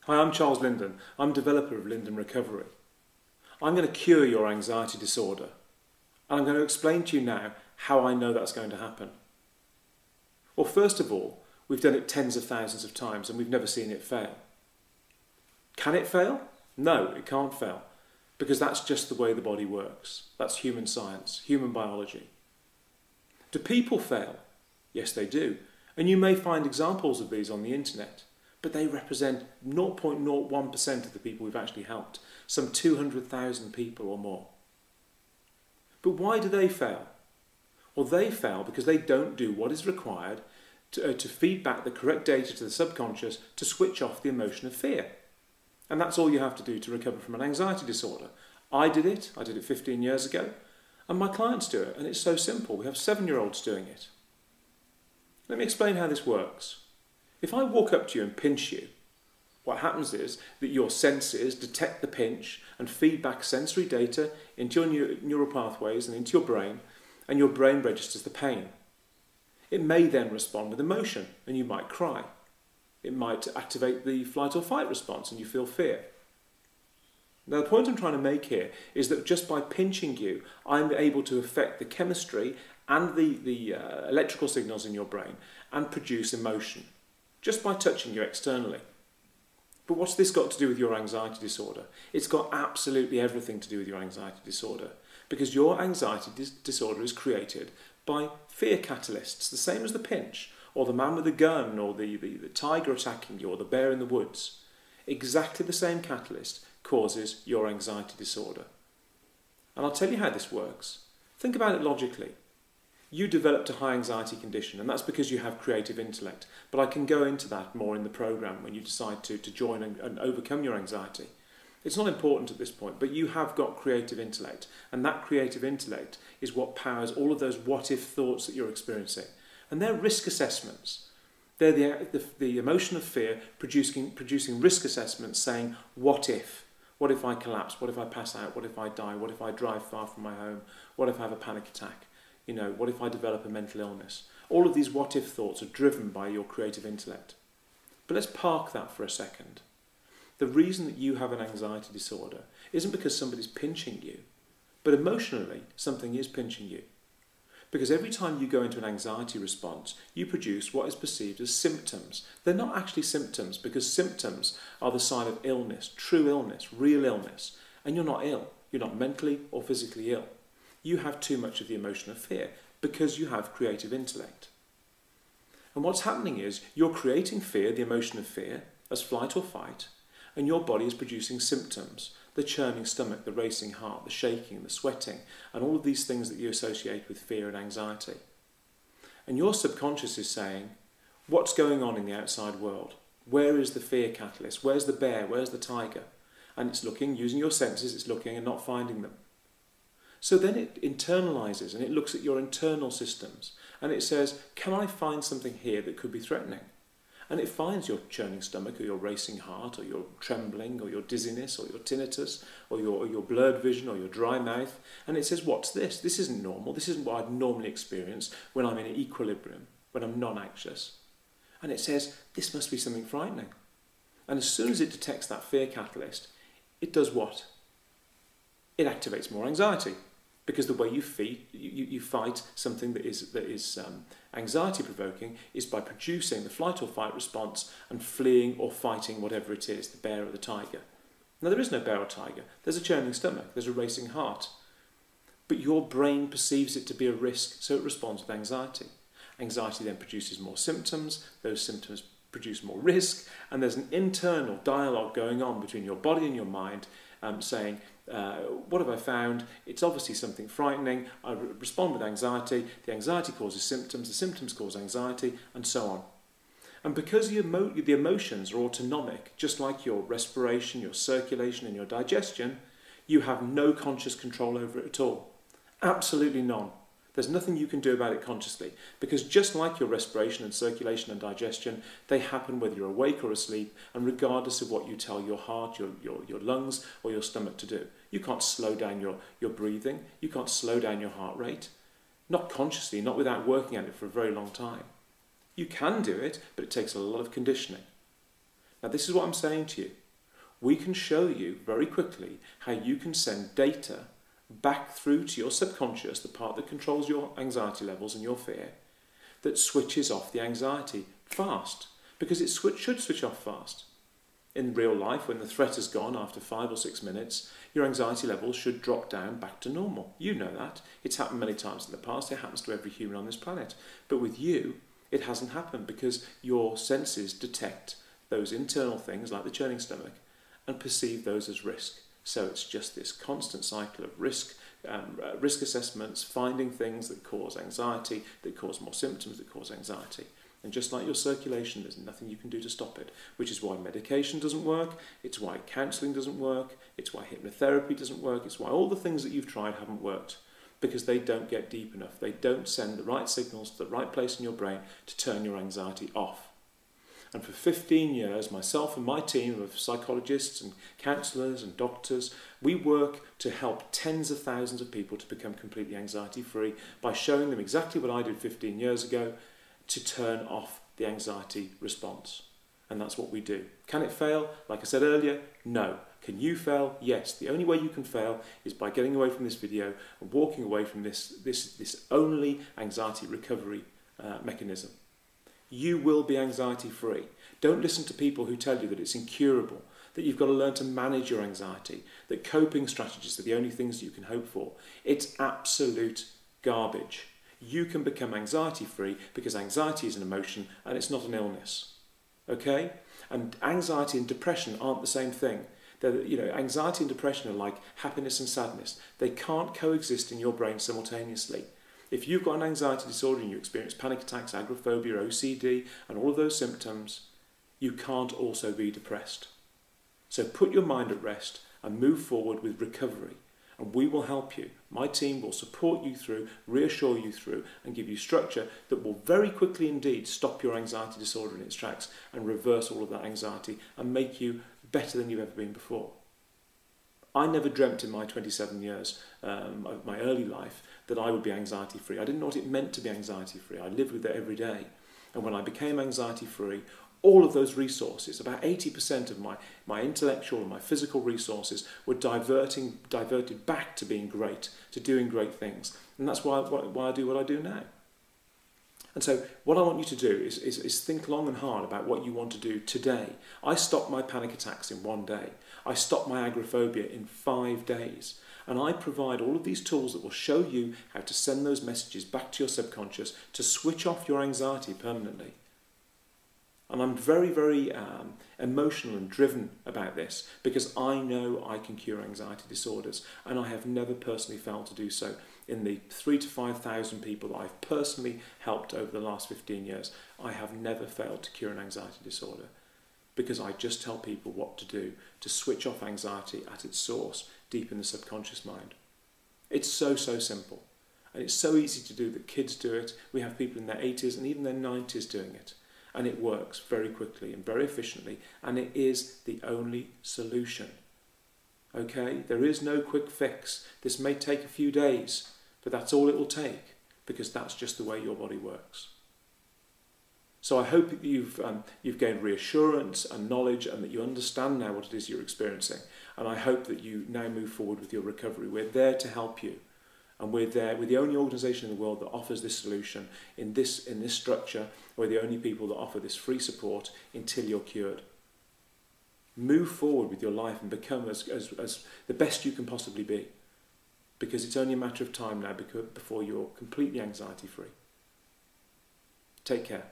Hi, I'm Charles Linden. I'm developer of Linden Recovery. I'm going to cure your anxiety disorder, and I'm going to explain to you now how I know that's going to happen. Well, first of all, we've done it tens of thousands of times and we've never seen it fail. Can it fail? No, it can't fail, because that's just the way the body works. That's human science, human biology. Do people fail? Yes, they do. And you may find examples of these on the internet, but they represent 0.01% of the people we've actually helped, some 200,000 people or more. But why do they fail? Well, they fail because they don't do what is required to feed back the correct data to the subconscious to switch off the emotion of fear. And that's all you have to do to recover from an anxiety disorder. I did it 15 years ago, and my clients do it, and it's so simple. We have 7-year-olds doing it. Let me explain how this works. If I walk up to you and pinch you, what happens is that your senses detect the pinch and feed back sensory data into your neural pathways and into your brain, and your brain registers the pain. It may then respond with emotion, and you might cry. It might activate the flight or fight response, and you feel fear. Now, the point I'm trying to make here is that just by pinching you, I'm able to affect the chemistry and the electrical signals in your brain and produce emotion, just by touching you externally. But what's this got to do with your anxiety disorder? It's got absolutely everything to do with your anxiety disorder, because your anxiety disorder is created by fear catalysts, the same as the pinch, or the man with a gun, or the tiger attacking you, or the bear in the woods. Exactly the same catalyst causes your anxiety disorder. And I'll tell you how this works. Think about it logically. You developed a high anxiety condition, and that's because you have creative intellect. But I can go into that more in the programme when you decide to join and overcome your anxiety. It's not important at this point, but you have got creative intellect, and that creative intellect is what powers all of those what-if thoughts that you're experiencing. And they're risk assessments. They're the emotion of fear producing risk assessments saying, what if? What if I collapse? What if I pass out? What if I die? What if I drive far from my home? What if I have a panic attack? You know, what if I develop a mental illness? All of these what-if thoughts are driven by your creative intellect. But let's park that for a second. The reason that you have an anxiety disorder isn't because somebody's pinching you, but emotionally something is pinching you. Because every time you go into an anxiety response, you produce what is perceived as symptoms. They're not actually symptoms, because symptoms are the sign of illness, true illness, real illness. And you're not ill. You're not mentally or physically ill. You have too much of the emotion of fear because you have creative intellect. And what's happening is you're creating fear, the emotion of fear, as flight or fight, and your body is producing symptoms, the churning stomach, the racing heart, the shaking, the sweating, and all of these things that you associate with fear and anxiety. And your subconscious is saying, what's going on in the outside world? Where is the fear catalyst? Where's the bear? Where's the tiger? And it's looking, using your senses, it's looking and not finding them. So then it internalises and it looks at your internal systems and it says, can I find something here that could be threatening? And it finds your churning stomach or your racing heart or your trembling or your dizziness or your tinnitus or your blurred vision or your dry mouth, and it says, what's this? This isn't normal. This isn't what I'd normally experience when I'm in equilibrium, when I'm non-anxious. And it says, this must be something frightening. And as soon as it detects that fear catalyst, it does what? It activates more anxiety. Because the way you fight something that is anxiety-provoking is by producing the flight or fight response and fleeing or fighting whatever it is, the bear or the tiger. Now, there is no bear or tiger. There's a churning stomach. There's a racing heart. But your brain perceives it to be a risk, so it responds with anxiety. Anxiety then produces more symptoms. Those symptoms produce more risk. And there's an internal dialogue going on between your body and your mind saying, what have I found? It's obviously something frightening. I respond with anxiety. The anxiety causes symptoms. The symptoms cause anxiety, and so on. And because the emotions are autonomic, just like your respiration, your circulation, and your digestion, you have no conscious control over it at all. Absolutely none. There's nothing you can do about it consciously, because just like your respiration and circulation and digestion, they happen whether you're awake or asleep, and regardless of what you tell your heart, your lungs, or your stomach to do. You can't slow down your breathing, you can't slow down your heart rate, not consciously, not without working at it for a very long time. You can do it, but it takes a lot of conditioning. Now this is what I'm saying to you. We can show you very quickly how you can send data back through to your subconscious, the part that controls your anxiety levels and your fear, that switches off the anxiety fast, because it should switch off fast. In real life, when the threat has gone after 5 or 6 minutes, your anxiety levels should drop down back to normal. You know that. It's happened many times in the past. It happens to every human on this planet. But with you, it hasn't happened because your senses detect those internal things like the churning stomach and perceive those as risk. So it's just this constant cycle of risk assessments, finding things that cause anxiety, that cause more symptoms, that cause anxiety. And just like your circulation, there's nothing you can do to stop it, which is why medication doesn't work, it's why counselling doesn't work, it's why hypnotherapy doesn't work, it's why all the things that you've tried haven't worked, because they don't get deep enough. They don't send the right signals to the right place in your brain to turn your anxiety off. And for 15 years, myself and my team of psychologists and counsellors and doctors, we work to help tens of thousands of people to become completely anxiety-free by showing them exactly what I did 15 years ago, to turn off the anxiety response. And that's what we do. Can it fail? Like I said earlier, no. Can you fail? Yes. The only way you can fail is by getting away from this video and walking away from this only anxiety recovery mechanism. You will be anxiety free. Don't listen to people who tell you that it's incurable, that you've got to learn to manage your anxiety, that coping strategies are the only things you can hope for. It's absolute garbage. You can become anxiety free because anxiety is an emotion and it's not an illness. Okay? And anxiety and depression aren't the same thing. Anxiety and depression are like happiness and sadness. They can't coexist in your brain simultaneously. If you've got an anxiety disorder and you experience panic attacks, agoraphobia, OCD, and all of those symptoms, you can't also be depressed. So put your mind at rest and move forward with recovery. And we will help you. My team will support you through, reassure you through, and give you structure that will very quickly indeed stop your anxiety disorder in its tracks and reverse all of that anxiety and make you better than you've ever been before. I never dreamt in my 27 years of my early life that I would be anxiety free. I didn't know what it meant to be anxiety free. I lived with it every day. And when I became anxiety free, all of those resources, about 80% of my intellectual and my physical resources were diverted back to being great, to doing great things. And that's why I do what I do now. And so what I want you to do is think long and hard about what you want to do today. I stopped my panic attacks in 1 day. I stopped my agoraphobia in 5 days. And I provide all of these tools that will show you how to send those messages back to your subconscious to switch off your anxiety permanently. And I'm very, very emotional and driven about this because I know I can cure anxiety disorders, and I have never personally failed to do so. In the 3,000 to 5,000 people that I've personally helped over the last 15 years, I have never failed to cure an anxiety disorder because I just tell people what to do to switch off anxiety at its source, deep in the subconscious mind. It's so, so simple. And it's so easy to do that kids do it. We have people in their 80s and even their 90s doing it. And it works very quickly and very efficiently, and it is the only solution. Okay? There is no quick fix. This may take a few days, but that's all it will take, because that's just the way your body works. So I hope that you've gained reassurance and knowledge, and that you understand now what it is you're experiencing. And I hope that you now move forward with your recovery. We're there to help you. And we're the only organisation in the world that offers this solution in this structure. We're the only people that offer this free support until you're cured. Move forward with your life and become as the best you can possibly be, because it's only a matter of time now before you're completely anxiety free. Take care.